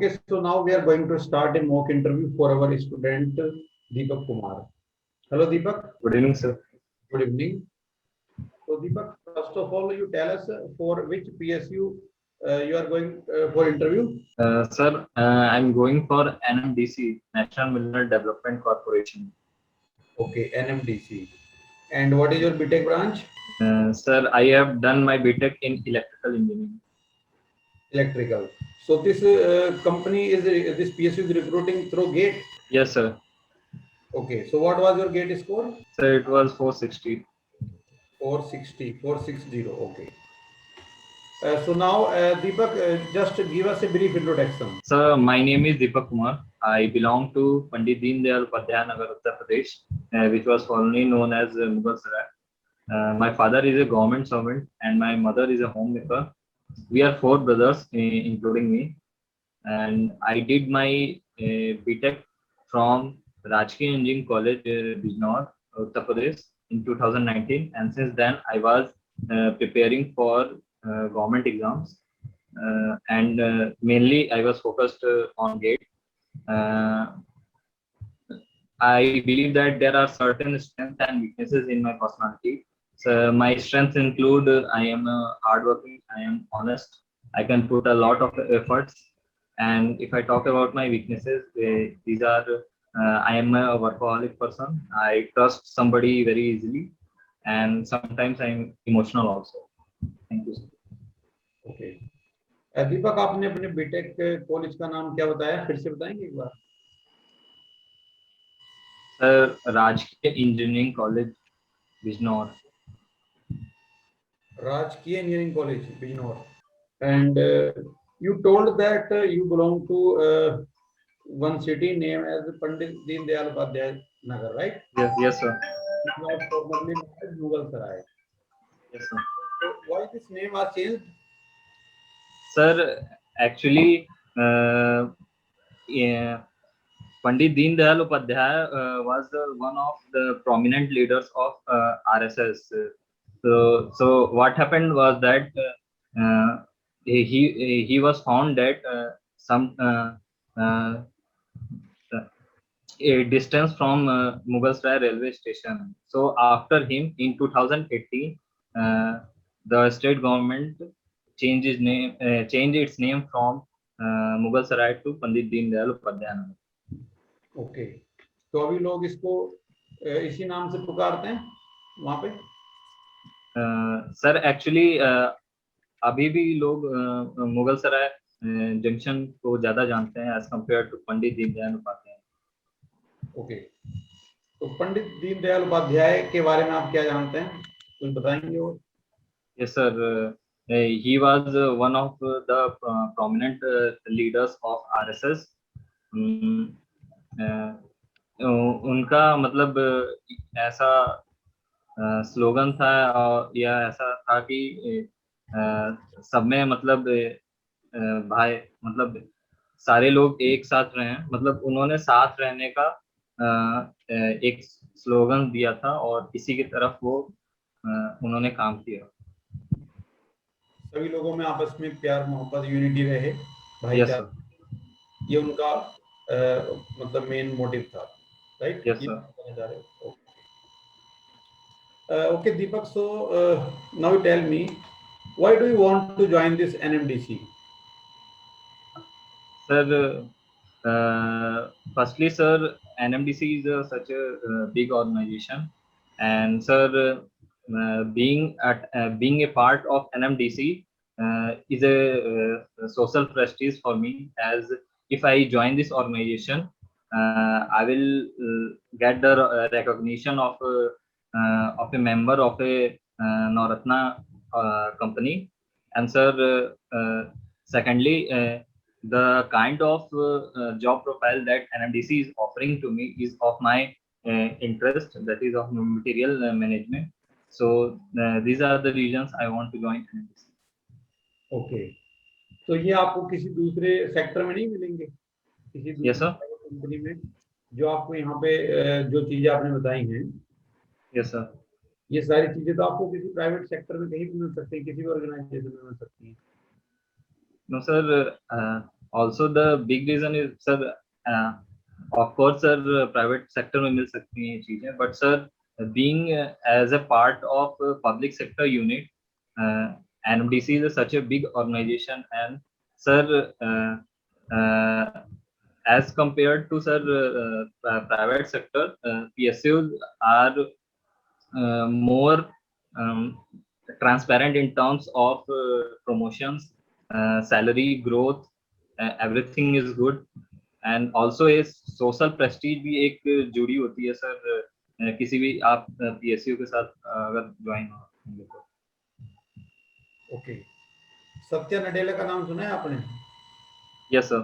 Okay, so now we are going to start a mock interview for our student Deepak Kumar. Hello, Deepak. Good evening, sir. Good evening. So, Deepak, first of all, you tell us for which PSU you are going for interview. Sir, I'm going for NMDC, National Mineral Development Corporation. Okay, NMDC. And what is your BTech branch? Sir, I have done my BTech in electrical engineering. Electrical. So this company is this PSU is recruiting through GATE. Yes, sir. Okay. So what was your GATE score? Sir, it was 460. 460. Okay. So now, Deepak, just give us a brief introduction. Sir, my name is Deepak Kumar. I belong to Pandit Deen Dayal Upadhyaya Nagar, Uttar Pradesh, which was formerly known as Mughal Sarai. My father is a government servant and my mother is a homemaker. We are four brothers, including me. And I did my BTech from Rajki Engineering College, Bijnor, Uttar Pradesh in 2019. And since then, I was preparing for government exams. And mainly, I was focused on GATE. I believe that there are certain strengths and weaknesses in my personality. So my strengths include I am hardworking, I am honest, I can put a lot of efforts. And if I talk about my weaknesses, these are I am a workaholic person. I trust somebody very easily, and sometimes I'm emotional also. Thank you. Okay. दीपक, आपने अपने BTech college का नाम क्या बताया, फिर से बताएंगे एक बार? सर, राजकीय engineering college Bijnor. Rajkiya Engineering College, Bijnor. And you told that you belong to one city named as Pandit Deen Dayal Upadhyaya Nagar, right? Yes, sir. It was formerly known as Mughal Sarai. Yes, sir. So why this name was changed? Sir, actually, yeah, Pandit Deen Dayal Upadhyaya was one of the prominent leaders of RSS. So what happened was that he was found that some a distance from Mughal Sarai railway station. So after him, in 2018, the state government changed its name from Mughal Sarai to Pandit Deen Dayal Upadhyaya Nagar. Okay, तो अभी लोग इसको इसी नाम से पुकारते हैं वहां पे? सर, एक्चुअली अभी भी लोग मुगल सराय जंक्शन को ज्यादा जानते हैं as compare to Pandit Deendayal Upadhyay. Okay, तो पंडित दीनदयाल उपाध्याय के बारे में आप क्या जानते हैं, कुछ बताएंगे? और yes sir, he was one of the prominent leaders of RSS. उनका मतलब ऐसा स्लोगन था या ऐसा था कि सब में मतलब भाई मतलब सारे लोग एक साथ रहे. मतलब उन्होंने साथ रहने का एक स्लोगन दिया था और इसी की तरफ वो उन्होंने काम किया. सभी लोगों में आपस में प्यार मोहब्बत यूनिटी रहे, भाईचारा, ये उनका मतलब मेन मोटिव था, right? Yes sir. Okay, Deepak, so now tell me, why do you want to join this NMDC? Sir, firstly, sir, NMDC is such a big organization, and sir, being a part of NMDC is a social prestige for me. As if I join this organization, I will get the recognition of a member of a Navratna company, and sir, secondly. The kind of job profile that NMDC is offering to me is of my interest, that is of material management. So these are the reasons I want to join NMDC. Okay, तो ये आपको किसी दूसरे sector में नहीं मिलेंगे, किसी दूसरी कंपनी में, जो आपको यहाँ पे जो चीजें आपने बताई हैं? Yes sir. ये सारी चीजें तो आपको किसी प्राइवेट सेक्टर में कहीं भी मिल सकती है, किसी भी ऑर्गेनाइजेशन में मिल सकती है. No sir, also the big reason is sir, uh, of course sir, private sector में मिल सकती हैं ये चीजें, but sir, being as a part of public sector unit, uh, NMDC is such a big organization, and sir, uh, as compared to sir, private sector, PSUs are more transparent in terms of promotions, salary growth, everything is good, and also a social prestige भी एक जुड़ी होती है sir, किसी भी आप PSU के साथ अगर ज्वाइन होंगे तो। ओके, सत्या नडेला का नाम सुना है आपने? Yes sir.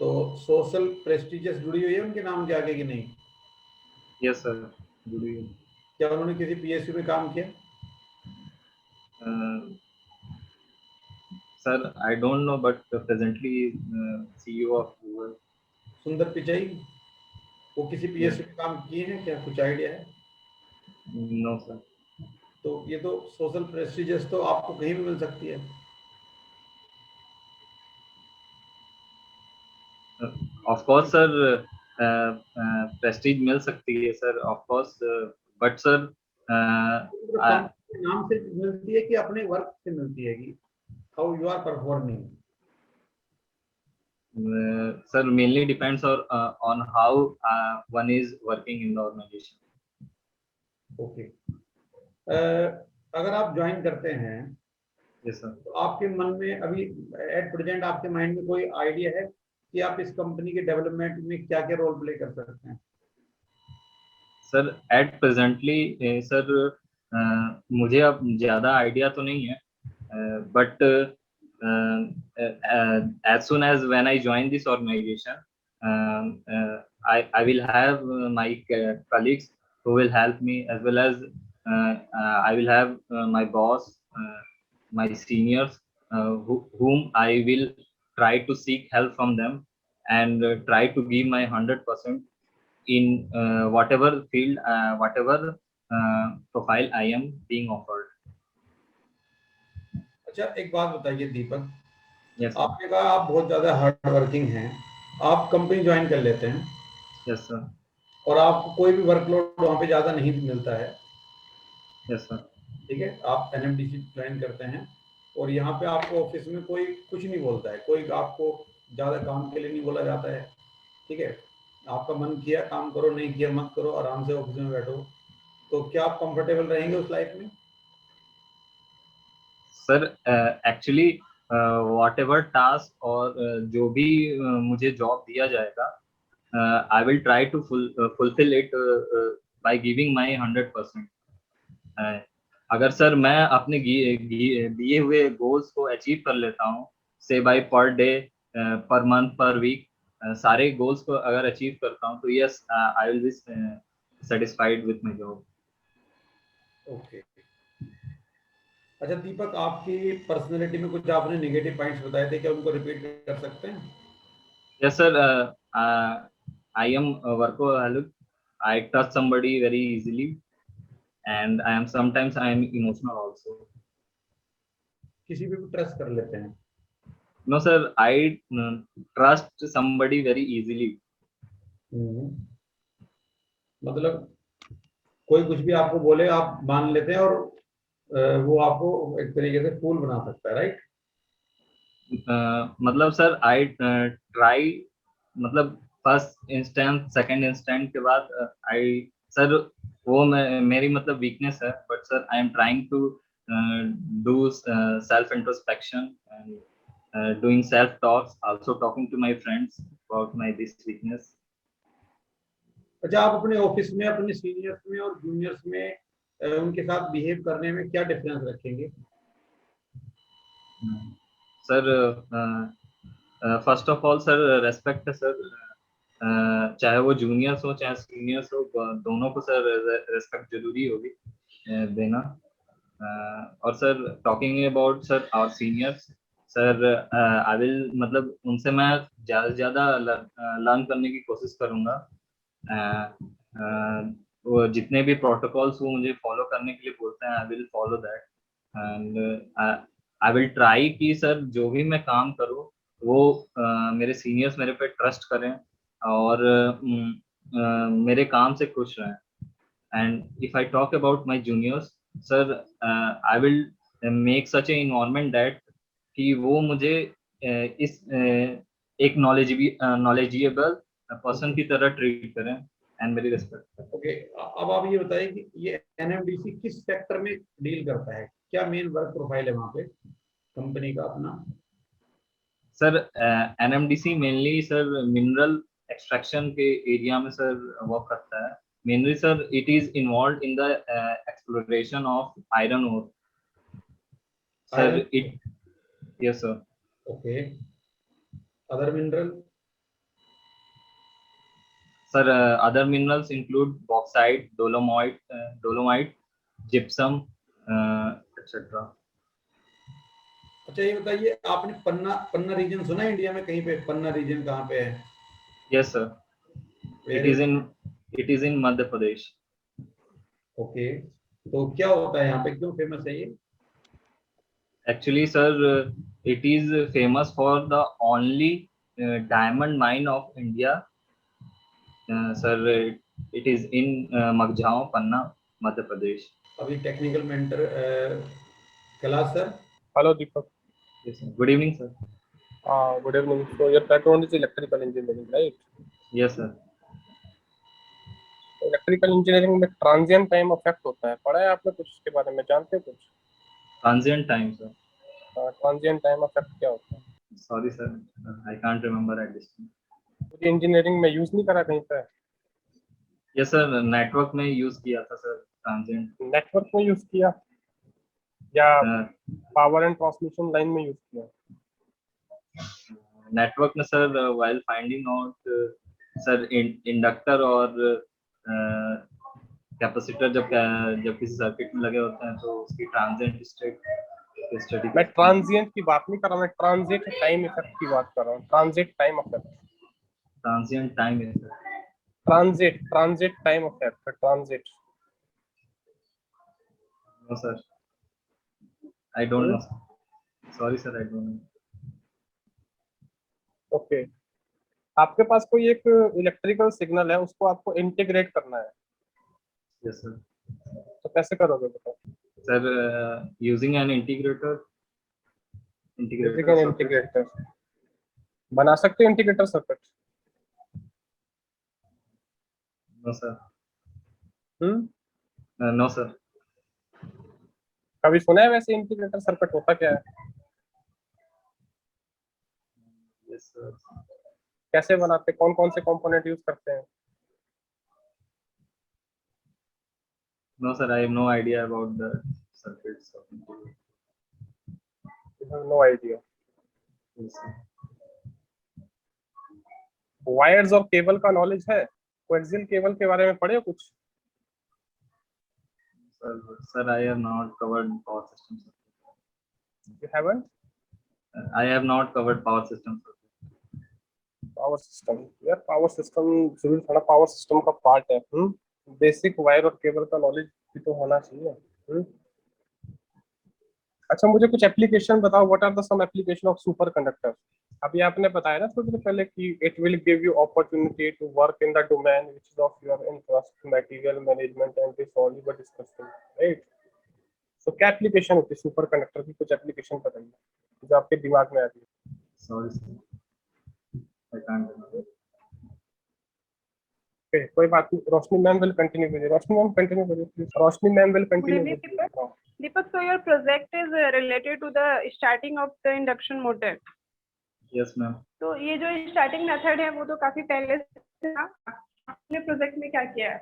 तो सोशल प्रेस्टिजियस जुड़ी हुई है उनके नाम के आगे कि नहीं? यस सर, जुड़ी है। क्या उन्होंने किसी पीएसयू में काम किया? Sir I don't no, but presently CEO of Google. सुंदर पिचाई, वो किसी पीएसयू में काम किए हैं क्या? कुछ आइडिया है? No sir. तो ये तो सोशल प्रेस्टिजियस तो आपको कहीं भी मिल सकती है। ऑफ कोर्स सर, प्रेस्टीज मिल सकती है sir, of course, but sir company के नाम से मिलती है कि अपने वर्क से मिलती है कि how you are performing? sir, mainly depends on how one is working in the organization. Okay, अगर आप ज्वाइन करते हैं Yes sir. तो आपके मन में अभी एट प्रेजेंट आपके माइंड में कोई आइडिया है कि आप इस कंपनी के डेवलपमेंट में क्या क्या रोल प्ले कर सकते हैं? सर एट प्रेजेंटली सर, मुझे अब ज्यादा आइडिया तो नहीं है, but as soon as when I join this organization, I will have my colleagues who will help me, as well as I will have my boss, my seniors, whom I will try to seek help from them, and try to give my 100% in whatever field, whatever profile I am being offered. अच्छा, एक बात बताइए दीपक, Yes sir. आपने कहा आप बहुत ज्यादा hard working हैं, आप कंपनी ज्वाइन कर लेते हैं Yes sir. और आपको कोई भी वर्कलोड वहां पे ज्यादा नहीं मिलता है, Yes sir. ठीक है, आप एनएमडीसी ज्वाइन करते हैं और यहाँ पे आपको ऑफिस में कोई कुछ नहीं बोलता है, कोई आपको ज्यादा काम के लिए नहीं बोला जाता है, ठीक है, आपका मन किया काम करो, नहीं किया मत करो, आराम से ऑफिस में बैठो, तो क्या आप कंफर्टेबल रहेंगे उस लाइफ में? सर एक्चुअली whatever task और जो भी मुझे जॉब दिया जाएगा, I will try to fulfill it by giving my 100%. अगर सर मैं अपने दिए हुए गोल्स को अचीव कर लेता हूँ, से bye per day, per month, पर वीक, सारे गोल्स को अगर अचीव करता हूँ, तो yes, I will be satisfied with my job. Okay, अच्छा दीपक, आपकी पर्सनैलिटी में कुछ आपने नेगेटिव पॉइंट्स बताए थे, क्या उनको रिपीट कर सकते हैं? Yes sir, I M workaholic, I trust somebody very easily, and I am sometimes I am emotional also. किसी पे भी ट्रस्ट कर लेते हैं? No sir, I trust somebody very easily. मतलब कोई कुछ भी आपको बोले आप मान लेते हैं और वो आपको एक तरीके से फूल बना सकता है, राइट? मतलब सर आई ट्राई, मतलब फर्स्ट इंस्टेंट सेकंड इंस्टेंट के बाद आई, सर वो मेरी मतलब वीकनेस है, but sir I am trying to do self introspection and doing self talks, also talking to my friends about my this weakness. अच्छा, आप अपने ऑफिस में अपने सीनियर्स में और जूनियर्स में उनके साथ बिहेव करने में क्या डिफरेंस रखेंगे? Sir first of all sir, respect है सर, चाहे वो जूनियर्स हो चाहे सीनियर्स हो, दोनों को सर रेस्पेक्ट जरूरी होगी देना। और sir talking about sir our seniors, sir I will, मतलब उनसे मैं ज़्यादा से ज़्यादा लर्न करने की कोशिश करूँगा। वो जितने भी प्रोटोकॉल्स वो मुझे फॉलो करने के लिए बोलते हैं, I will follow that, and I will try कि सर जो भी मैं काम करूँ वो मेरे सीनियर्स मेरे पे ट्रस्ट करें और मेरे काम से खुश रहें. And if I talk about my juniors, sir, I will make such an environment that कि वो मुझे इस एक knowledgeable पर्सन की तरह ट्रीट करें एंड मेरी रिस्पेक्ट करें. ओके, अब आप ये बताइए कि ये एनएमडीसी किस सेक्टर में डील करता है, क्या मेन वर्क प्रोफाइल है वहाँ पे कंपनी का अपना? Sir NMDC mainly sir mineral extraction के एरिया में सर वर्क करता है. Mainly sir it is involve in the exploration of iron ore. Sir it, yes sir. Okay, other mineral? Sir, other minerals include bauxite, dolomite, gypsum, etc. अच्छा ये बताइए, आपने पन्ना पन्ना reason सुना है इंडिया में कहीं पे? पन्ना रीजन कहाँ पे है? Yes, sir. It very is in Madhya Pradesh. Okay, तो क्या होता है यहाँ पे, क्यों फेमस है ये? Actually, sir, it is famous for the only diamond mine of India. Sir, it is in Maghjao, Panna, Madhya Pradesh. अभी technical mentor Kailash sir. Hello, Deepak. Yes, sir. Good evening, sir. Good evening. So your background is electrical engineering, right? Yes, sir. Electrical engineering में transient time effect होता है, पढ़ा है आपने कुछ इसके बारे में, जानते हो कुछ? Transient time, sir. Transient time effect क्या होता है? Sorry, sir. I can't remember at this time. मुझे इंजीनियरिंग में यूज नहीं करा कहीं पे? यस सर, नेटवर्क में यूज किया था सर ट्रांजिएंट. नेटवर्क में यूज किया या पावर एंड ट्रांसमिशन लाइन में यूज किया? नेटवर्क में sir while finding out sir inductor और कैपेसिटर जब किसी सर्किट में लगे होते हैं तो उसकी ट्रांजिएंट स्टेट मैं ट्रांजिएंट की बात नहीं कर रहा, मैं ट्रांजिट टाइम इफेक्ट की बात कर रहा हूँ. Transit time effect, transient time है sir. Transit time effect, transit. No sir, I don't know. Sorry sir, I don't know. Okay, आपके पास कोई एक इलेक्ट्रिकल सिग्नल है, उसको आपको इंटीग्रेट करना है. Yes sir. तो कैसे करोगे बताओ? सर यूजिंग एन इंटीग्रेटर बना सकते हो integrator circuit? No sir. Hmm no sir. कभी सुना है वैसे इंटीग्रेटर सर्किट होता क्या है? Yes sir. कैसे बनाते, कौन कौन से कंपोनेंट यूज करते हैं? No sir, I have no idea about the circuits of integrator. You have no idea. Yes, sir. Wires और केबल का नॉलेज है? कोएक्सियल केबल के बारे में पढ़े हो कुछ? Sir, I have not covered power systems. You haven't? I have not covered power systems. Power system, यार पावर सिस्टम जरूर थोड़ा पावर सिस्टम का पार्ट है. बेसिक वायर और केबल का नॉलेज भी तो होना चाहिए. अच्छा, मुझे कुछ एप्लीकेशन बताओ. What are the some application of superconductor? अभी आपने बताया ना थोड़ी देर पहले कि it will give you opportunity to work in the domain which is of your interest, material management and this all you were discussing, right? सो क्या application होती है सुपर कंडक्टर की? कुछ एप्लीकेशन बताइए जो आपके दिमाग में आती है. Sorry, sir. I can't remember. Okay, कोई बात नहीं. रोशनी मैम विल कंटिन्यू करिए. रोशनी मैम कंटिन्यू करिए please. Roshni ma'am will continue. Deepak, so your project is related to the starting of the induction motor. Yes, ma'am. तो ये जो starting method है वो तो काफी पहले से था. आपने प्रोजेक्ट में क्या किया है?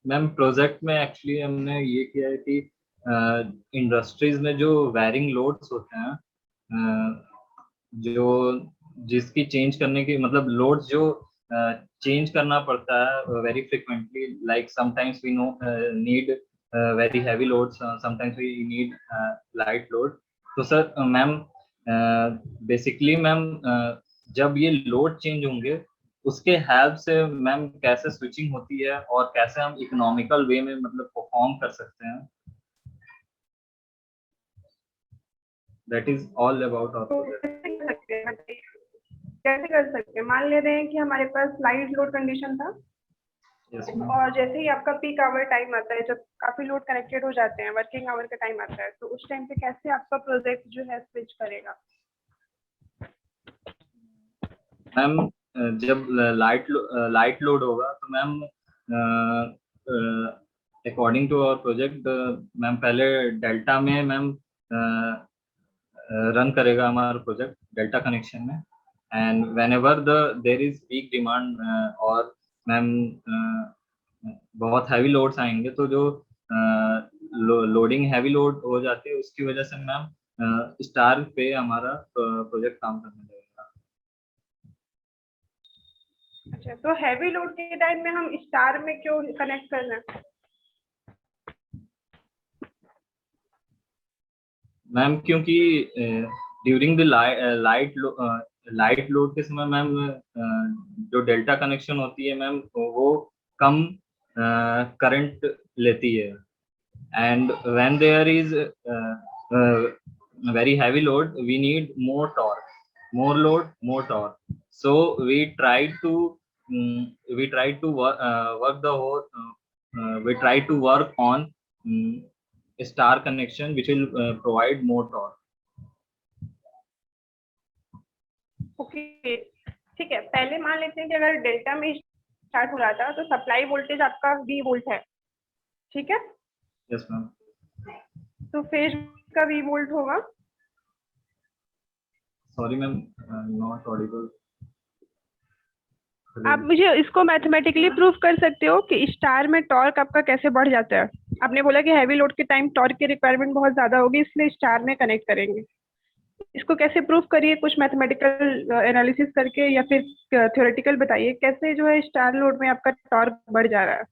मैम प्रोजेक्ट में एक्चुअली हमने ये किया है कि इंडस्ट्रीज में जो वायरिंग लोड्स होते हैं जो जिसकी चेंज करने की मतलब लोड्स जो चेंज करना पड़ता है very frequently, like sometimes we no need very heavy loads, sometimes we need light load. तो सर मैम बेसिकली मैम जब ये लोड चेंज होंगे उसके हेल्प से मैम कैसे स्विचिंग होती है और कैसे हम इकोनॉमिकल वे में मतलब परफॉर्म कर सकते हैं, That is all about our तो project. कैसे कर सकते हैं बताइए? कैसे कर सकते हैं? मान ले रहे हैं कि हमारे पास लाइट लोड कंडीशन था Yes, ma'am. और जैसे ही आपका पीक आवर टाइम आता है, जब काफी लोड कनेक्टेड हो जाते हैं, वर्किंग आवर का टाइम आता है, तो उस टाइम पे कैसे आपका प्रोजेक्ट जो है स्विच करेगा? मैम जब लाइट लोड होगा तो ma'am according to our project ma'am पहले डेल्टा में मैम रन करेगा हमारा प्रोजेक्ट डेल्टा कनेक्शन में, and whenever there is peak demand और मैम बहुत हैवी लोड्स आएंगे तो जो लोडिंग हैवी लोड हो जाती है उसकी वजह से मैम स्टार पे हमारा प्रोजेक्ट काम करने लगेगा। अच्छा, तो हैवी लोड के टाइम में हम स्टार में क्यों कनेक्ट कर रहे हैं? मैम क्योंकि ड्यूरिंग द लाइट लोड के समय मैम जो डेल्टा कनेक्शन होती है मैम वो कम करंट लेती है, and when there is very heavy load we need more torque, more load, more torque. So we try to work the whole we try to work on star connection which will provide more torque. Okay, ठीक है। पहले मान लेते हैं कि अगर delta में start हो रहा था तो सप्लाई वोल्टेज आपका V वोल्ट है, ठीक है? Yes ma'am. तो फेज का V वोल्ट होगा। Sorry ma'am, not audible. आप मुझे इसको मैथमेटिकली प्रूफ कर सकते हो कि स्टार में टॉर्क आपका कैसे बढ़ जाता है? आपने बोला कि हैवी लोड के टाइम टॉर्क की रिक्वायरमेंट बहुत ज्यादा होगी, इसलिए स्टार में कनेक्ट करेंगे। इसको कैसे प्रूफ करिए, कुछ मैथमेटिकल एनालिसिस करके या फिर थ्योरेटिकल बताइए, कैसे जो है स्टार लोड में आपका टॉर्क बढ़ जा रहा है?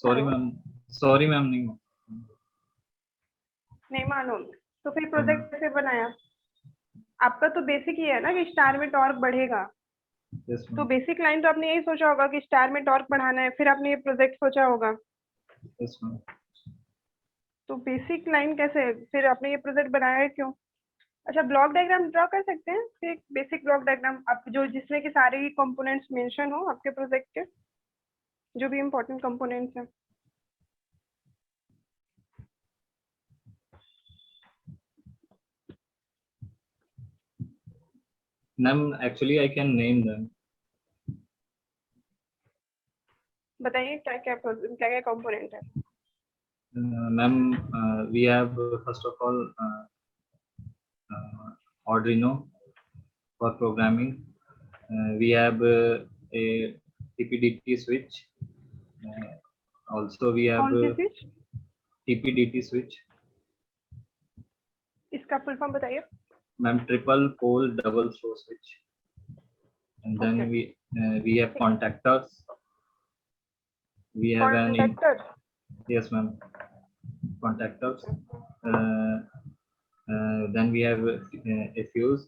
Sorry ma'am, नहीं मालूम, तो फिर प्रोजेक्ट कैसे बनाया? आपका तो बेसिक ही है ना कि स्टार में टॉर्क बढ़ेगा। Yes तो ma'am. बेसिक लाइन तो आपने यही सोचा होगा कि स्टार में टॉर्क बढ़ाना है, फिर आपने ये प्रोजेक्ट सोचा होगा। Yes ma'am. तो बेसिक लाइन कैसे फिर आपने ये प्रोजेक्ट बनाया है क्यों? अच्छा, ब्लॉक डायग्राम ड्रॉ कर सकते हैं, फिर एक बेसिक ब्लॉक डायग्राम आप जो जिसमें कि सारे ही कंपोनेंट्स मेंशन हो आपके प्रोजेक्ट के, जो भी इम्पोर्टेंट कंपोनेंट्स हैं। Ma'am, actually I can name them. बताइए क्या क्या कंपोनेंट है? Ma'am, we have first of all Arduino for programming. We have a TPDT switch. Also we have कौन सी स्विच? TPDT switch. इसका फुल फॉर्म बताइए। Ma'am, triple pole double throw switch. And then Okay. we have contactors. We have contactor? yes ma'am, contactors. Then we have a fuse.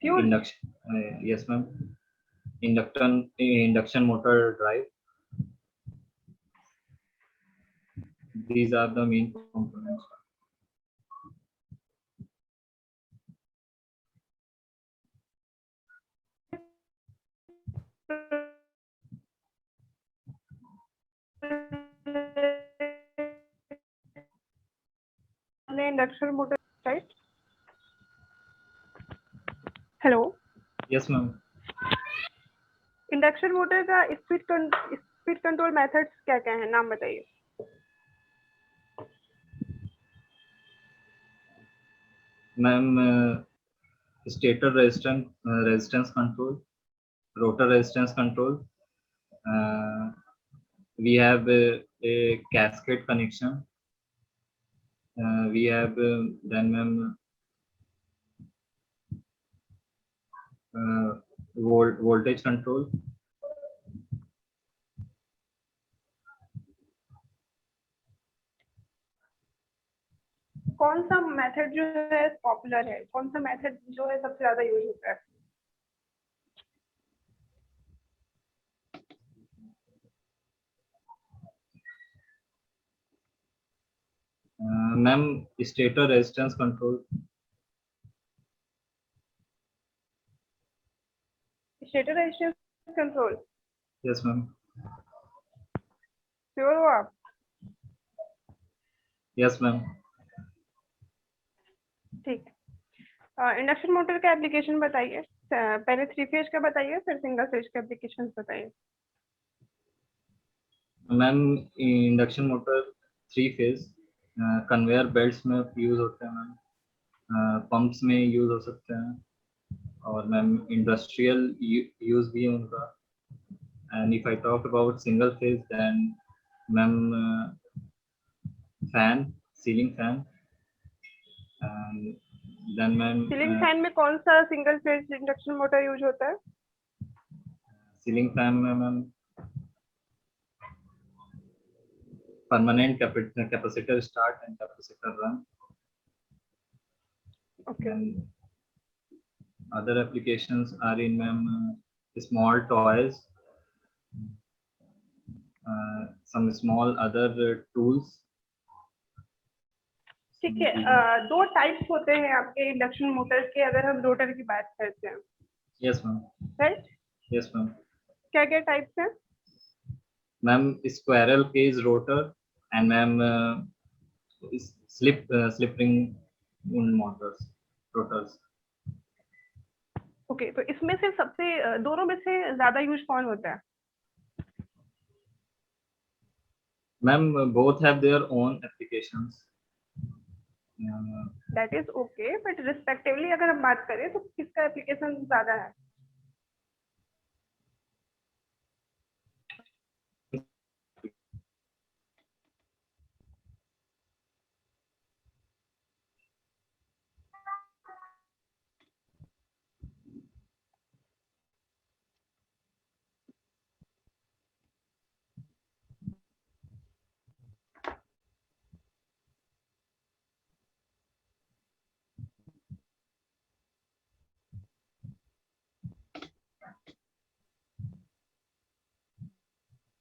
Fuse? Induction. Yes ma'am. Induction motor drive. These are the main components. Induction motor, right? Hello, Yes ma'am. Induction motor का speed control methods क्या क्या है, नाम बताइए। Ma'am, stator resistance control, rotor resistance control. We have a cascade connection. We have then ma'am voltage control. कौन सा method जो है पॉपुलर है, कौन सा मेथड जो है सबसे ज्यादा यूज होता है? Ma'am stator resistance control. Stator resistance control, yes ma'am. Sure हो आप? Yes ma'am. ठीक है। इंडक्शन मोटर का एप्लीकेशन बताइए। पहले 3 फेज का बताइए, फिर सिंगल फेज का एप्लीकेशन बताइए। Ma'am induction motor 3 phase conveyor belts में यूज होते हैं मैम, पंप्स में यूज हो सकते हैं, और मैम इंडस्ट्रियल यूज भी है उनका। And if I talk about single phase then ma'am fan, ceiling fan, and then ma'am ceiling fan में कौन सा single phase induction motor use होता है? सीलिंग फैन में ma'am permanent capacitor start and capacitor run. Okay. Other applications are in small toys, some small other tools. ठीक है। 2 types होते हैं आपके इंडक्शन मोटर के, अगर हम रोटर की बात करते हैं, Yes ma'am. Right? Yes ma'am. क्या क्या टाइप्स हैं? Ma'am, squirrel cage rotor and ma'am slip ring rotors. Okay, तो इसमें से सबसे दोनों में से ज्यादा यूज कौन होता है? Ma'am, both have their own applications. That is okay, but respectively अगर हम बात करें तो किसका एप्लीकेशन ज्यादा है?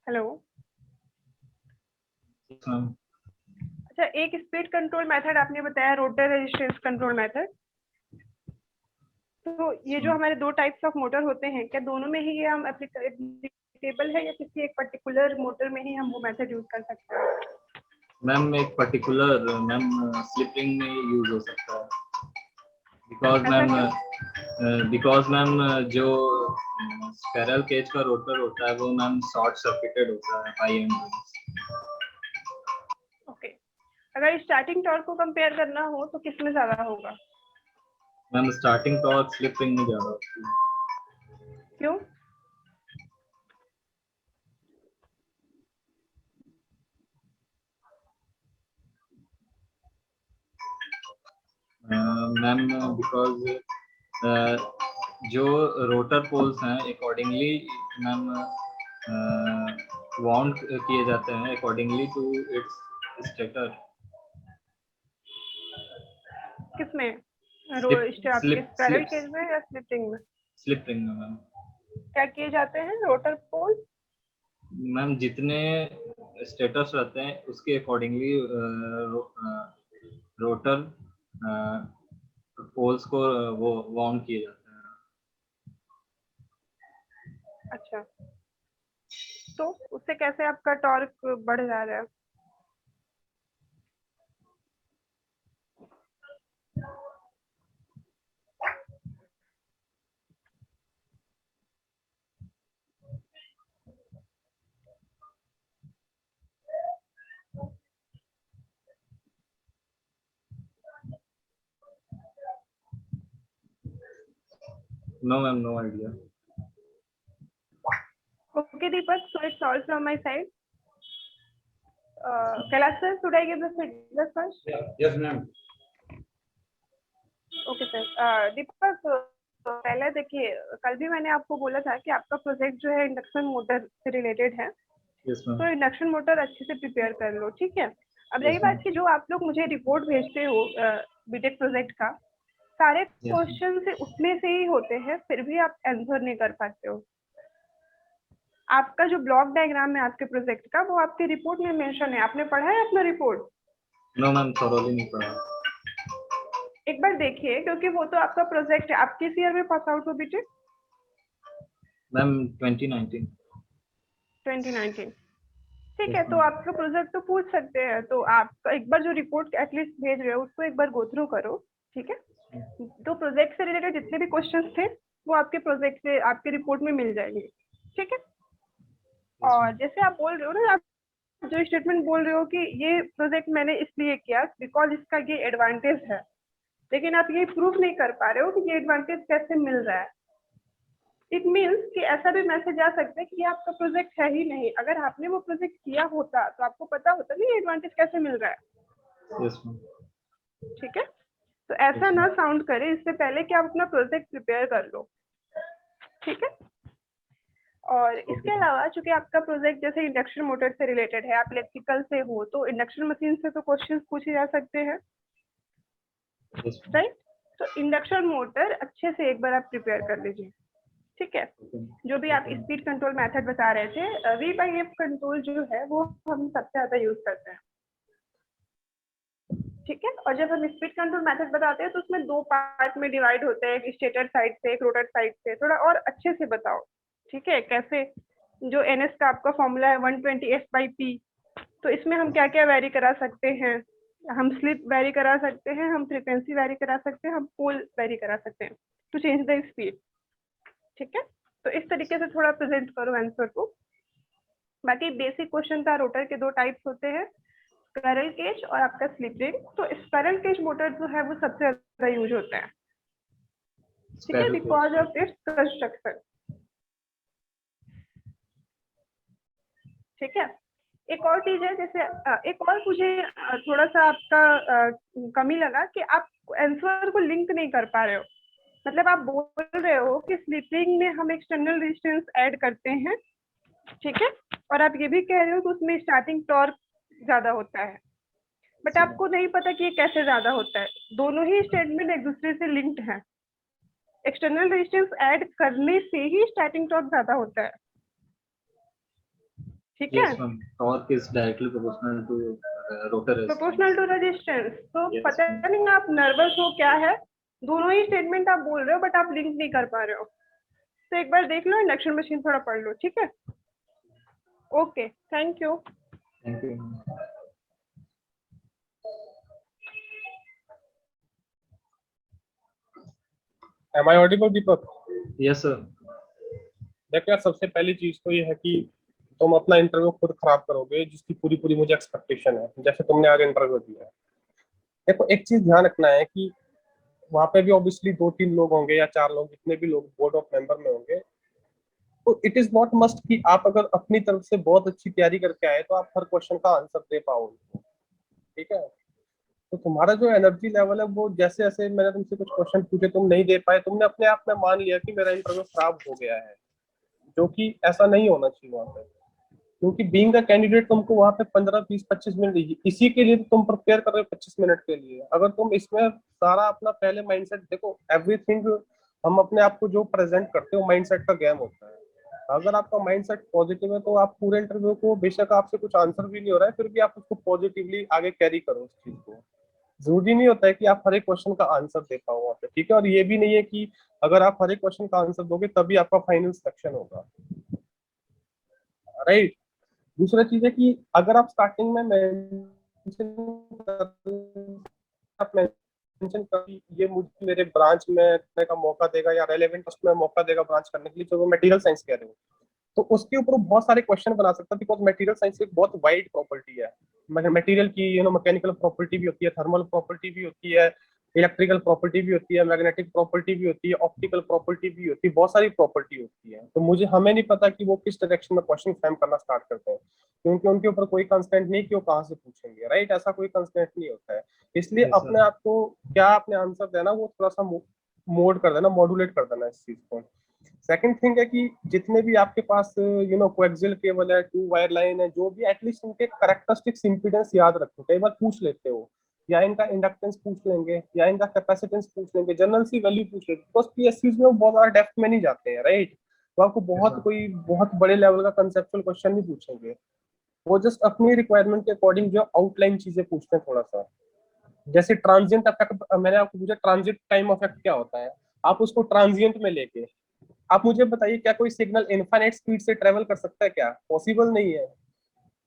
हेलो। Yes ma'am. अच्छा, एक स्पीड कंट्रोल मेथड आपने बताया, रोटर रेजिस्टेंस कंट्रोल मेथड। तो ये जो हमारे 2 टाइप्स ऑफ मोटर होते हैं, क्या दोनों में ही ये हम एप्लीकेबल है या किसी एक पर्टिकुलर मोटर में ही हम वो मेथड यूज कर सकते हैं? मैम एक पर्टिकुलर मैम स्लिप रिंग में यूज हो सकता है, बिकॉज मैम जो स्क्विरल केज का रोटर होता है वो मैम शॉर्ट सर्किटेड होता है हाई एम्पीडेंस। ओके। अगर स्टार्टिंग टॉर्क को कंपेयर करना हो तो किस में ज्यादा होगा? Ma'am starting torque slip ring में ज्यादा होती है। क्यों? मैम बिकॉज जो रोटर पोल्स हैं अकॉर्डिंगली मैम वाउंड किए जाते हैं अकॉर्डिंगली टू इट्स स्टेटर। किसमें? स्लिप स्क्विरल केज में या स्लिप रिंग में? स्लिप रिंग में मैम। क्या किए जाते हैं रोटर पोल? मैम जितने स्टेटस रहते हैं उसके अकॉर्डिंगली रोटर पोल्स को वो वाउंड किए जाते हैं। अच्छा, तो उससे कैसे आपका टॉर्क बढ़ जा रहा है? No ma'am, no idea. Okay Deepak, so it's all from my side. Kailash sir, should I give the feedback first? Yes ma'am. Okay sir. Deepak, पहले देखिए, कल भी मैंने आपको बोला था कि आपका प्रोजेक्ट जो है इंडक्शन मोटर से रिलेटेड है। Yes ma'am. तो इंडक्शन मोटर अच्छे से प्रिपेयर कर लो, ठीक है? अब रही Yes, बात ma'am. की जो आप लोग मुझे रिपोर्ट भेजते हो बीटेक प्रोजेक्ट का, सारे क्वेश्चन से उसमें से ही होते हैं, फिर भी आप आंसर नहीं कर पाते हो। आपका जो ब्लॉक डायग्राम है आपके प्रोजेक्ट का, वो आपके रिपोर्ट में मेंशन है। आपने पढ़ा है अपना रिपोर्ट? नो मैम, थोरोली नहीं पढ़ा। एक बार देखिए, क्योंकि वो तो आपका प्रोजेक्ट है। आप किस ईयर में पास आउट हो बेटे? मैम 2019। 2019। ठीक है, Yes, तो ma'am. आपका प्रोजेक्ट तो पूछ सकते हैं। तो आप एक बार जो रिपोर्ट एटलीस्ट भेज रहे हो उसको एक बार गो थ्रू करो, ठीक है? तो प्रोजेक्ट से रिलेटेड जितने भी क्वेश्चंस थे वो आपके प्रोजेक्ट से आपके रिपोर्ट में मिल जाएंगे, ठीक है? और जैसे आप बोल रहे हो ना, आप जो स्टेटमेंट बोल रहे हो कि ये प्रोजेक्ट मैंने इसलिए किया बिकॉज इसका ये एडवांटेज है, लेकिन आप ये प्रूफ नहीं कर पा रहे हो कि ये एडवांटेज कैसे मिल रहा है। इट मीन्स कि ऐसा भी मैसेज आ सकता है कि ये आपका प्रोजेक्ट है ही नहीं। अगर आपने वो प्रोजेक्ट किया होता तो आपको पता होता ना ये एडवांटेज कैसे मिल रहा है। Yes, ma'am. ठीक है, तो ऐसा ना साउंड करे इससे पहले कि आप अपना प्रोजेक्ट प्रिपेयर कर लो, ठीक है? और इसके अलावा चूंकि आपका प्रोजेक्ट जैसे इंडक्शन मोटर से रिलेटेड है, आप इलेक्ट्रिकल से हो, तो इंडक्शन मशीन से तो क्वेश्चंस पूछे जा सकते हैं, Yes, ma'am. राइट? तो इंडक्शन मोटर अच्छे से एक बार आप प्रिपेयर कर लीजिए, ठीक है? जो भी आप स्पीड कंट्रोल मेथड बता रहे थे, V/F कंट्रोल जो है वो हम सबसे ज्यादा यूज करते हैं, ठीक है? और जब हम स्पीड कंट्रोल मेथड बताते हैं तो उसमें दो पार्ट में डिवाइड होते हैं, एक स्टेटर साइड से, एक रोटर साइड से। थोड़ा और अच्छे से बताओ, ठीक है? कैसे, जो NS का आपका फॉर्मूला है 120F/P, तो इसमें हम क्या क्या वेरी करा सकते हैं? हम स्लिप वेरी करा सकते हैं, हम फ्रीक्वेंसी वेरी करा सकते हैं, हम पोल वेरी करा सकते हैं टू चेंज द स्पीड, ठीक है? तो इस तरीके से थोड़ा प्रेजेंट करो आंसर को। बाकी बेसिक क्वेश्चन था, रोटर के दो टाइप्स होते हैं, स्क्विरल केज और आपका स्लिप रिंग। तो स्क्विरल केज मोटर जो है वो सबसे ज्यादा यूज होता है, ठीक है, बिकॉज ऑफ इट्स कंस्ट्रक्शन, ठीक है? एक और चीज है, जैसे एक और मुझे थोड़ा सा आपका कमी लगा कि आप आंसर को लिंक नहीं कर पा रहे हो। मतलब आप बोल रहे हो कि स्लीपिंग में हम एक्सटर्नल रेजिस्टेंस ऐड करते हैं, ठीक है, और आप ये भी कह रहे हो कि उसमें स्टार्टिंग टॉर्क ज्यादा होता है, बट आपको नहीं पता कि ये कैसे ज्यादा होता है। दोनों ही स्टेटमेंट एक दूसरे से लिंक्ड है। एक्सटर्नल रेजिस्टेंस ऐड करने से ही स्टार्टिंग टॉर्क ज्यादा होता है, ठीक है? Yes, ma'am. Torque is directly proportional to rotor resistance. Proportional to resistance. तो Yes, पता ma'am. नहीं आप नर्वस हो क्या है, दोनों ही स्टेटमेंट आप बोल रहे हो बट आप लिंक नहीं कर पा रहे हो। तो एक बार देख लो, इंडक्शन मशीन थोड़ा पढ़ लो, ठीक है? Okay, thank you. Thank you, ma'am. Am I audible, Deepak? Yes, sir. देखो यार, सबसे पहली चीज तो ये है कि तुम अपना इंटरव्यू खुद खराब करोगे, जिसकी पूरी पूरी मुझे एक्सपेक्टेशन है, जैसे तुमने आज इंटरव्यू दिया है। देखो, एक चीज ध्यान रखना है कि वहां पे भी ऑब्वियसली 2-3 लोग होंगे या 4 लोग, जितने भी लोग बोर्ड ऑफ मेंबर में होंगे। तो इट इज नॉट मस्ट कि आप अगर अपनी तरफ से बहुत अच्छी तैयारी करके आए तो आप हर क्वेश्चन का आंसर दे पाओ, ठीक है? तो तुम्हारा जो एनर्जी लेवल है वो, जैसे जैसे मैंने तुमसे कुछ क्वेश्चन पूछे तुम नहीं दे पाए, तुमने अपने आप में मान लिया कि मेरा इंटरव्यू खराब हो गया है, जो कि ऐसा नहीं होना चाहिए वहां पे। क्योंकि बीइंग अ कैंडिडेट तुमको वहां पे 15, 20, 25 मिनट इसी के लिए तो तुम प्रिपेयर कर रहे हो 25 मिनट के लिए। अगर तुम इसमें सारा अपना पहले माइंडसेट, देखो एवरीथिंग हम अपने आप को जो प्रेजेंट करते हो माइंडसेट का गेम होता है। अगर आपका माइंडसेट पॉजिटिव है तो आप पूरे इंटरव्यू को, बेशक आपसे कुछ आंसर भी नहीं हो रहा है, फिर भी आप उसको पॉजिटिवली आगे कैरी करो उस चीज को। जरूरी नहीं होता है कि आप हर एक क्वेश्चन का आंसर दे पाओ वहाँ पे, ठीक है? और ये भी नहीं है कि अगर आप हर एक क्वेश्चन का आंसर दोगे तभी आपका फाइनल सिलेक्शन होगा, राइट? दूसरा चीज है कि अगर आप स्टार्टिंग में मेंशन कर ये मुझे मेरे ब्रांच में करने का मौका देगा या रेलेवेंट उसमें मौका देगा ब्रांच करने के लिए, जो वो मटेरियल साइंस कह रहे हो, तो उसके ऊपर बहुत सारे क्वेश्चन बना सकता है। बिकॉज मटेरियल साइंस एक बहुत वाइड प्रॉपर्टी है। मटेरियल की मैकेनिकल प्रॉपर्टी भी होती है, थर्मल प्रॉपर्टी भी होती है, इलेक्ट्रिकल प्रॉपर्टी भी होती है, मैग्नेटिक प्रॉपर्टी भी होती है, ऑप्टिकल प्रॉपर्टी भी होती है, बहुत सारी प्रॉपर्टी होती है। तो मुझे हमें नहीं पता कि वो किस डायरेक्शन में क्वेश्चन फ्रेम करना स्टार्ट करते हैं, क्योंकि उनके ऊपर कोई कंस्टेंट नहीं कि वो कहाँ से पूछेंगे, राइट? ऐसा कोई कंस्टेंट नहीं होता है। इसलिए Yes, अपने sir. आप को क्या अपने आंसर देना वो थोड़ा सा मोड कर देना, मॉड्यूलेट कर देना इस चीज को। सेकंड थिंग है कि जितने भी आपके पास कोएक्सियल केबल है, 2 वायर लाइन है, जो भी, एटलीस्ट उनके कैरेक्टरिस्टिक्स इंपीडेंस याद रखो। कई बार पूछ लेते हो, या इनका इंडक्टेंस पूछ लेंगे या इनका कैपेसिटेंस पूछ लेंगे, जनरल सी वैल्यू पूछ लेंगे। बिकॉज पीएससीज में वो बहुत ज्यादा डेप्थ में नहीं जाते हैं, राइट? तो आपको बहुत sir. कोई बहुत बड़े लेवल का कंसेप्चुअल क्वेश्चन नहीं पूछेंगे। वो जस्ट अपनी रिक्वायरमेंट के अकॉर्डिंग जो आउटलाइन चीजें पूछते हैं थोड़ा सा। जैसे ट्रांजिएंट इफेक्ट, मैंने आपको पूछा ट्रांजिट टाइम इफेक्ट क्या होता है, आप उसको ट्रांजिएंट में लेके आप मुझे बताइए क्या कोई सिग्नल इनफाइनाइट स्पीड से ट्रेवल कर सकता है? क्या पॉसिबल नहीं है।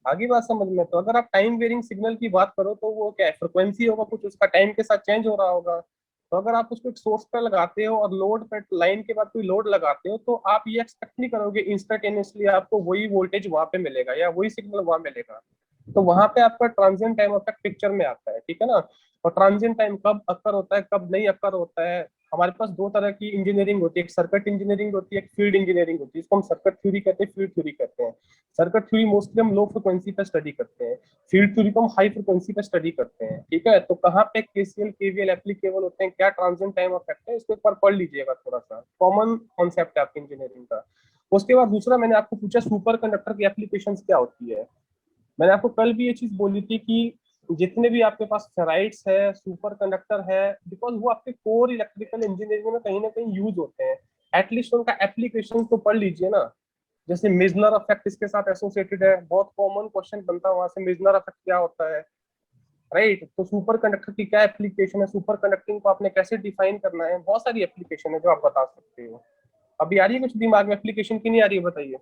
आगे बात समझ में। तो अगर आप टाइम वेरिंग सिग्नल की बात करो तो वो क्या है, फ्रिक्वेंसी होगा कुछ, उसका टाइम के साथ चेंज हो रहा होगा। तो अगर आप उसको एक सोर्स पे लगाते हो और लोड पे लाइन के बाद कोई लोड लगाते हो तो आप ये एक्सपेक्ट नहीं करोगे इंस्टेंटेनियसली आपको वही वोल्टेज वहां पे मिलेगा या वही सिग्नल वहां मिलेगा। तो वहां पे आपका ट्रांजिएंट टाइम इफेक्ट पिक्चर में आता है, ठीक है ना। और ट्रांजिएंट टाइम कब अक्कर होता है कब नहीं अक्कर होता है, हमारे पास दो तरह की इंजीनियरिंग होती है, एक सर्किट इंजीनियरिंग होती है, एक फील्ड इंजीनियरिंग होती है। इसको हम सर्किट थ्योरी कहते हैं, फील्ड थ्योरी कहते हैं। सर्किट थ्योरी मोस्टली हम लो फ्रिक्वेंसी पे स्टडी करते हैं, फील्ड थ्योरी को हम हाई फ्रिक्वेंसी पे स्टडी करते हैं, ठीक है। तो कहाँ पे केसीएल केवीएल एप्लीकेबल होते हैं, क्या ट्रांजिएंट टाइम इफेक्ट है, इसको एक बार पढ़ लीजिएगा, थोड़ा सा कॉमन कॉन्सेप्ट है आपकी इंजीनियरिंग का। उसके बाद दूसरा मैंने आपको पूछा सुपर कंडक्टर की एप्लीकेशंस क्या होती है। मैंने आपको कल भी ये चीज बोली थी कि जितने भी आपके पास फेराइड्स है, सुपर कंडक्टर है, बिकॉज वो आपके कोर इलेक्ट्रिकल इंजीनियरिंग में कहीं ना कहीं यूज होते हैं, एटलीस्ट उनका एप्लीकेशन तो पढ़ लीजिए ना। जैसे मिजनर इफेक्ट इसके साथ एसोसिएटेड है, बहुत कॉमन क्वेश्चन बनता है वहां से, मिजनर इफेक्ट क्या होता है, राइट। तो सुपर कंडक्टर की क्या एप्लीकेशन है, सुपर कंडक्टिंग को आपने कैसे डिफाइन करना है, बहुत सारी एप्लीकेशन है जो आप बता सकते हो। अभी आ रही है कुछ दिमाग में एप्लीकेशन की, नहीं आ रही है बताइए।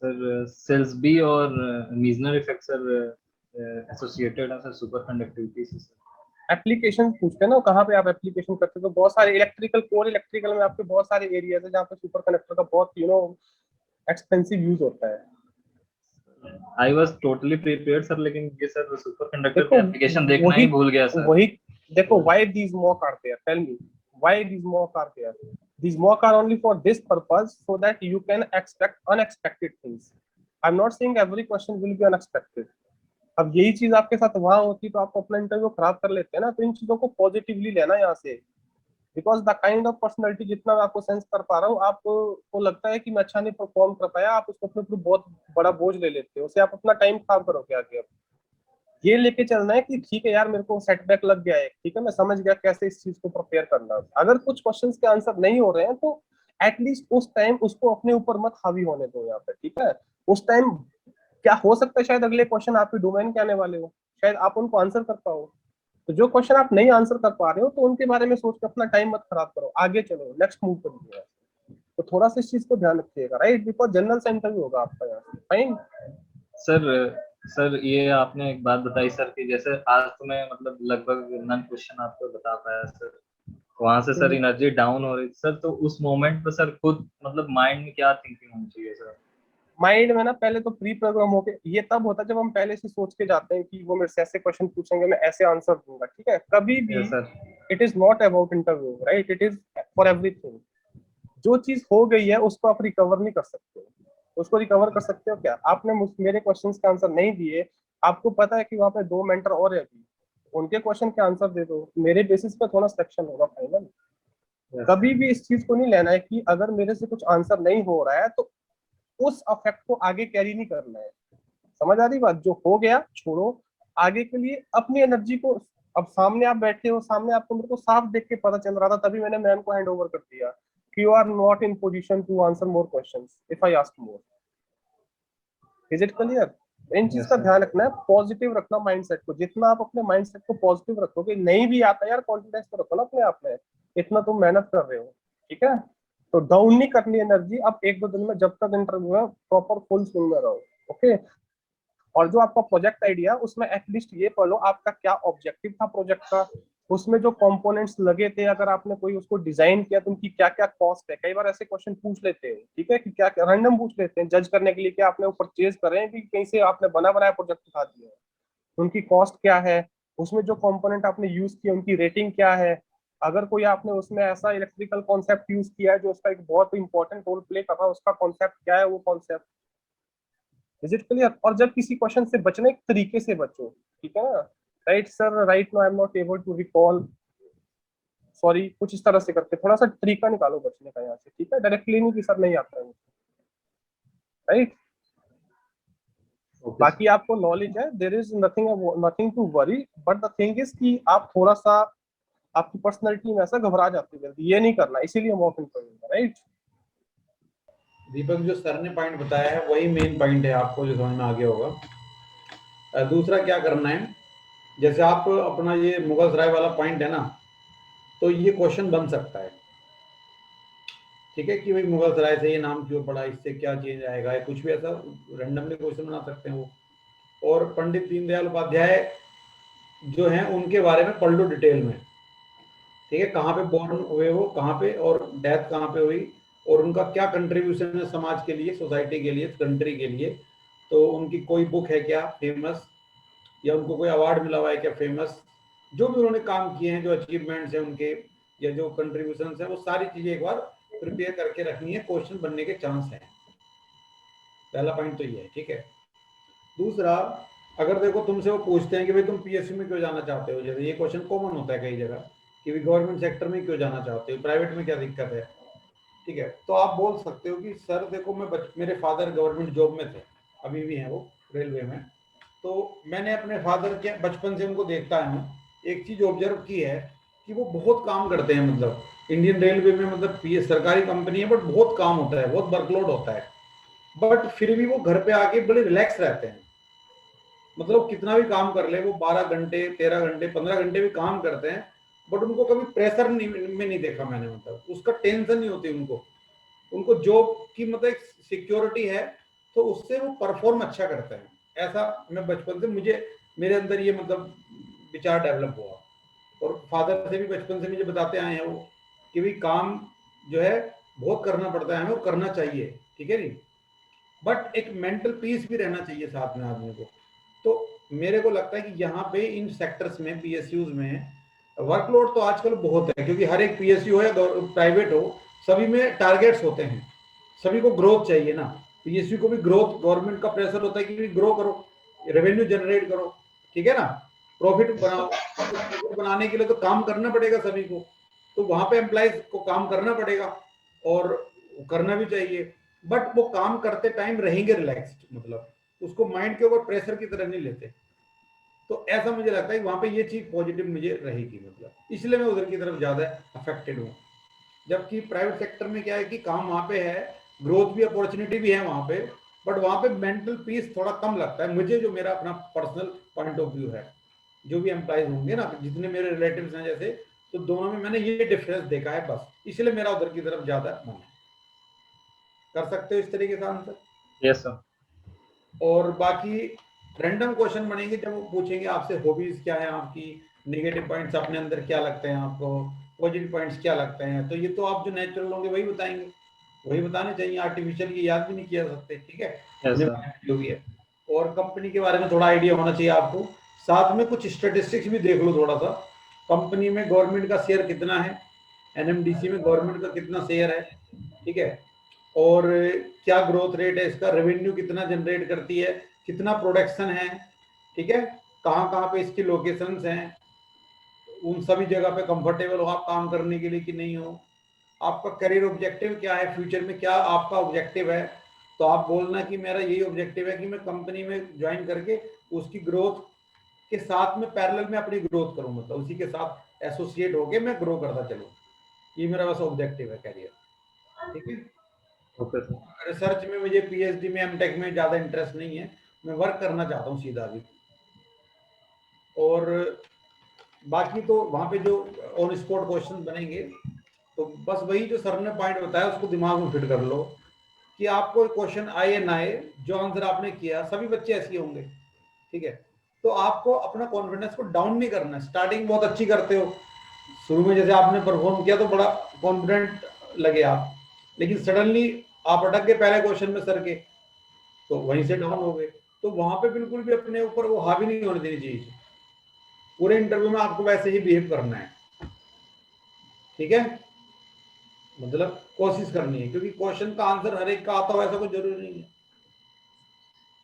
सर सेल्सबी और मीजनर इफेक्ट सर एसोसिएटेड है सर सुपर कंडक्टिविटी से सर। एप्लीकेशन पूछते हैं ना कहाँ पे आप एप्लीकेशन करते हो, तो बहुत सारे इलेक्ट्रिकल कोर इलेक्ट्रिकल में आपके बहुत सारे एरियाज है जहाँ पे सुपर कंडक्टर का बहुत एक्सपेंसिव यूज होता है। I was totally prepared sir, लेकिन ये सर सुपर कंडक्टर देखो का एप्लीकेशन देखना ही भूल गया सर। वही देखो, why these mock are there, tell me why these mock are there. These mock are only for this purpose so that you can expect unexpected things. I'm not saying every question will be unexpected. अब यही चीज आपके साथ वहां होती तो आप अपना इंटरव्यू खराब कर लेते हैं ना। तो इन चीजों को पॉजिटिवली लेना यहाँ से, because the kind of personality जितना मैं आपको सेंस कर पा रहा हूँ, आपको लगता है कि मैं अच्छा नहीं परफॉर्म कर पाया, आप उसको अपने ऊपर बहुत बड़ा बोझ ले लेते हो, उससे आप अपना टाइम खराब करोगे आगे। अब ये लेके चलना है कि ठीक है यार मेरे को सेटबैक लग गया है, ठीक है मैं समझ गया कैसे इस चीज को प्रिपेयर करना है। अगर कुछ क्वेश्चंस के आंसर नहीं हो रहे हैं तो एटलीस्ट उस टाइम उसको अपने ऊपर मत हावी होने दो यहाँ पे, ठीक है। उस टाइम क्या हो सकता है, शायद अगले क्वेश्चन आपके डोमेन के आने वाले हो, शायद आप उनको आंसर कर पाओ। तो जो क्वेश्चन आप नहीं आंसर कर पा रहे हो तो उनके बारे में सोच के अपना टाइम मत खराब करो, आगे चलो, नेक्स्ट मूव करिए। तो थोड़ा सा इस चीज को ध्यान रखिएगा, राइट, बिकॉज जनरल सा इंटरव्यू होगा आपका यहाँ से। फाइन सर ये आपने एक बात बताई सर कि जैसे आज तो मैं मतलब लगभग नन क्वेश्चन आपको बता पाया सर, वहां से सर एनर्जी डाउन हो रही सर, तो उस मोमेंट पे सर खुद मतलब माइंड में क्या थिंकिंग होनी चाहिए सर? माइंड में ना पहले तो प्री प्रोग्राम होके, ये तब होता है जब हम पहले से सोच के जाते हैं कि वो मेरे से ऐसे क्वेश्चन पूछेंगे मैं ऐसे आंसर दूंगा, ठीक है। कभी भी sir it is not about interview, right, it is for everything. जो चीज हो गई है उसको आप रिकवर नहीं कर सकते। उसको रिकवर कर सकते हो क्या, आपने मेरे क्वेश्चंस के आंसर नहीं दिए, आपको पता है कि वहां पे 2 मेंटर और है अभी, उनके क्वेश्चन के आंसर दे दो, मेरे बेसिस पे थोड़ा सिलेक्शन होगा फाइनल। कभी भी इस चीज को नहीं लेना है कि अगर मेरे से कुछ आंसर नहीं हो रहा है तो उस अफेक्ट को आगे कैरी नहीं करना है। समझ आ रही बात, जो हो गया छोड़ो, आगे के लिए अपनी एनर्जी को। अब सामने आप बैठे हो, सामने आपको मेरे को साफ देख के पता चल रहा था, तभी मैंने मैम को हैंड ओवर कर दिया कि you are not in position to answer more questions if I ask more. Is it clear? इन चीज का ध्यान रखना है, पॉजिटिव रखना माइंडसेट को। जितना आप अपने माइंडसेट को पॉजिटिव रखोगे, नहीं भी आता यार कॉन्फिडेंस तो रखो ना अपने आप में, इतना तुम मेहनत कर रहे हो, ठीक है। तो डाउन नहीं करनी एनर्जी। अब 1-2 दिन में जब तक इंटरव्यू है प्रॉपर फुल स्विंग में रहो, ओके। और जो आपका प्रोजेक्ट आइडिया, उसमें एटलीस्ट ये पढ़ लो आपका क्या ऑब्जेक्टिव था प्रोजेक्ट का, उसमें जो कंपोनेंट्स लगे थे, अगर आपने कोई उसको डिजाइन किया तो उनकी क्या क्या कॉस्ट है। कई बार ऐसे क्वेश्चन पूछ लेते हैं, ठीक है, कि क्या क्या रैंडम पूछ लेते हैं जज करने के लिए कि आपने वो परचेज कर रहे हैं कि कहीं से आपने बना बनाया प्रोजेक्ट उठा दिया है, उनकी कॉस्ट क्या है, उसमें जो कंपोनेंट आपने यूज किया उनकी रेटिंग क्या है। अगर कोई आपने उसमें ऐसा इलेक्ट्रिकल कॉन्सेप्ट यूज किया है जो उसका एक बहुत इंपॉर्टेंट रोल प्ले कर रहा है, उसका कॉन्सेप्ट क्या है, वो कॉन्सेप्ट। Is it clear? और जब किसी क्वेश्चन से बचने एक तरीके से बचो, ठीक है ना। Right sir, right no I am not able to recall, sorry, कुछ इस तरह से करके थोड़ा सा तरीका निकालो बचने का यहाँ से, ठीक है। डायरेक्टली नहीं कि सर नहीं आता है, राइट। बाकी आपको नॉलेज है, there is nothing to worry, but the thing is कि आप थोड़ा सा आपकी पर्सनैलिटी में ऐसा घबरा जाती है जल्दी, ये नहीं करना, इसीलिए मॉक इंटरव्यू, राइट। दीपक जो सर ने पॉइंट बताया है वही मेन पॉइंट है, आपको जो समझ में आ गया होगा। दूसरा क्या करना है, जैसे आप अपना ये मुगल सराय वाला पॉइंट है ना, तो ये क्वेश्चन बन सकता है, ठीक है, कि भाई मुगल सराय से ये नाम क्यों पड़ा, इससे क्या चेंज आएगा, या कुछ भी ऐसा रैंडमली क्वेश्चन बना सकते हैं वो। और पंडित दीनदयाल उपाध्याय जो हैं उनके बारे में पढ़ लो डिटेल में, ठीक है, कहाँ पे बॉर्न हुए वो, कहाँ पे, और डेथ कहाँ पे हुई, और उनका क्या कंट्रीब्यूशन है समाज के लिए, सोसाइटी के लिए, कंट्री के लिए। तो उनकी कोई बुक है क्या फेमस, या उनको कोई अवार्ड मिला हुआ है क्या फेमस, जो भी उन्होंने काम किए हैं, जो अचीवमेंट्स हैं उनके, या जो कंट्रीब्यूशन है, वो सारी चीजें एक बार प्रिपेयर करके रखनी है, क्वेश्चन बनने के चांस हैं। पहला पॉइंट तो ये है, ठीक है। दूसरा, अगर देखो तुमसे वो पूछते हैं कि भाई तुम पीएसयू में क्यों जाना चाहते हो, जैसे ये क्वेश्चन कॉमन होता है कई जगह कि भाई गवर्नमेंट सेक्टर में क्यों जाना चाहते हो, प्राइवेट में क्या दिक्कत है, ठीक है। तो आप बोल सकते हो कि सर देखो मेरे फादर गवर्नमेंट जॉब में थे, अभी भी हैं वो रेलवे में, तो मैंने अपने फादर के बचपन से उनको देखता हूँ, एक चीज ऑब्जर्व की है कि वो बहुत काम करते हैं, मतलब इंडियन रेलवे में, मतलब पीएस सरकारी कंपनी है बट बहुत काम होता है, बहुत वर्कलोड होता है, बट फिर भी वो घर पे आके बड़े रिलैक्स रहते हैं। मतलब कितना भी काम कर ले वो, 12 घंटे 13 घंटे 15 घंटे भी काम करते हैं, बट उनको कभी प्रेशर में नहीं देखा मैंने, मतलब उसका टेंशन नहीं होती उनको, उनको जॉब की मतलब एक सिक्योरिटी है, तो उससे वो परफॉर्म अच्छा करते हैं। ऐसा मैं बचपन से, मुझे मेरे अंदर ये मतलब विचार डेवलप हुआ, और फादर से भी बचपन से मुझे बताते आए हैं वो कि भाई काम जो है बहुत करना पड़ता है हमें, और करना चाहिए, ठीक है नहीं, बट एक मेंटल पीस भी रहना चाहिए साथ में आदमी को। तो मेरे को लगता है कि यहाँ पे इन सेक्टर्स में, पीएसयूज में वर्कलोड तो आजकल बहुत है, क्योंकि हर एक पीएसयू हो या प्राइवेट हो, सभी में टारगेट्स होते हैं, सभी को ग्रोथ चाहिए ना, पीएसयू को भी ग्रोथ, गवर्नमेंट का प्रेशर होता है कि ग्रो करो, रेवेन्यू जनरेट करो, ठीक है ना, प्रॉफिट बनाओ, तो प्रॉफिट बनाने के लिए तो काम करना पड़ेगा सभी को, तो वहां पे एम्प्लॉइज को काम करना पड़ेगा, और करना भी चाहिए, बट वो काम करते टाइम रहेंगे रिलैक्स्ड, मतलब उसको माइंड के ऊपर प्रेशर की तरह नहीं लेते। तो ऐसा मुझे लगता है कि वहां पे ये चीज पॉजिटिव मुझे रहेगी, मतलब इसलिए मैं उधर की तरफ ज्यादा अफेक्टेड हूँ। जबकि प्राइवेट सेक्टर में क्या है कि काम वहां पे है, ग्रोथ भी, अपॉर्चुनिटी भी है वहां पे, बट वहां पे मेंटल पीस थोड़ा कम लगता है मुझे, जो मेरा अपना पर्सनल पॉइंट ऑफ व्यू है। जो भी एम्प्लॉइज होंगे ना, जितने मेरे रिलेटिव्स हैं जैसे, तो दोनों में मैंने ये डिफरेंस देखा है बस, इसलिए मेरा उधर की तरफ ज्यादा मन है। कर सकते हो इस तरीके से आंसर। Yes sir. और बाकी रैंडम क्वेश्चन बनेंगे जब वो पूछेंगे आपसे हॉबीज क्या है आपकी, नेगेटिव पॉइंट्स अपने अंदर क्या लगते हैं आपको, पॉजिटिव पॉइंट्स क्या लगते हैं, तो ये तो आप जो नेचुरल होंगे वही बताएंगे, वही बताने चाहिए, आर्टिफिशियल की याद भी नहीं किया सकते, ठीक है, यस अपने सर। बारे में जो भी है। और कंपनी के बारे में थोड़ा आइडिया होना चाहिए आपको, साथ में कुछ स्टेटिस्टिक्स भी देख लो थोड़ा सा, कंपनी में गवर्नमेंट का शेयर कितना है, एनएमडीसी में गवर्नमेंट का कितना शेयर है, ठीक है, और क्या ग्रोथ रेट है इसका, रेवेन्यू कितना जनरेट करती है, कितना प्रोडक्शन है, ठीक है, कहाँ कहाँ पे इसकी लोकेशंस हैं, उन सभी जगह पे कंफर्टेबल हो आप काम करने के लिए कि नहीं हो, आपका करियर ऑब्जेक्टिव क्या है, फ्यूचर में क्या आपका ऑब्जेक्टिव है, तो आप बोलना कि मेरा यही ऑब्जेक्टिव है कि मैं कंपनी में ज्वाइन करके उसकी ग्रोथ के साथ में पैरेलल में अपनी ग्रोथ करूं, मतलब उसी के साथ एसोसिएट होके मैं ग्रो करता चलूं, ये मेरा बस ऑब्जेक्टिव है करियर, ठीक है। Okay sir. रिसर्च में मुझे पीएचडी में, एमटेक में ज्यादा इंटरेस्ट नहीं है, मैं वर्क करना चाहता हूँ सीधा भी। और बाकी तो वहां पे जो ऑन स्पॉट क्वेश्चन बनेंगे, तो बस वही जो सर ने पॉइंट बताया उसको दिमाग में फिट कर लो, कि आपको क्वेश्चन आए या ना आए, जो आंसर आपने किया सभी बच्चे ऐसे होंगे, ठीक है, तो आपको अपना कॉन्फिडेंस को डाउन नहीं करना है। स्टार्टिंग बहुत अच्छी करते हो, शुरू में जैसे आपने परफॉर्म किया तो बड़ा कॉन्फिडेंट लगे आप, लेकिन सडनली आप अटक गए पहले क्वेश्चन में सर के, तो वहीं से डाउन हो गए। तो वहां पे बिल्कुल भी अपने ऊपर वो हावी नहीं होने देनी चाहिए, पूरे इंटरव्यू में आपको वैसे ही बिहेव करना है, ठीक है, मतलब कोशिश करनी है, क्योंकि क्वेश्चन का आंसर हर एक का आता हो ऐसा कोई जरूरी नहीं है,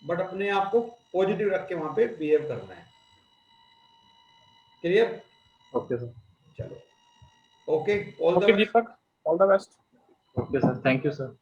बट अपने आप को पॉजिटिव रख के वहां पे बिहेव करना है। क्लियर? Okay sir. चलो, okay, all the okay best. Deepak, all the best. Okay sir, thank you sir.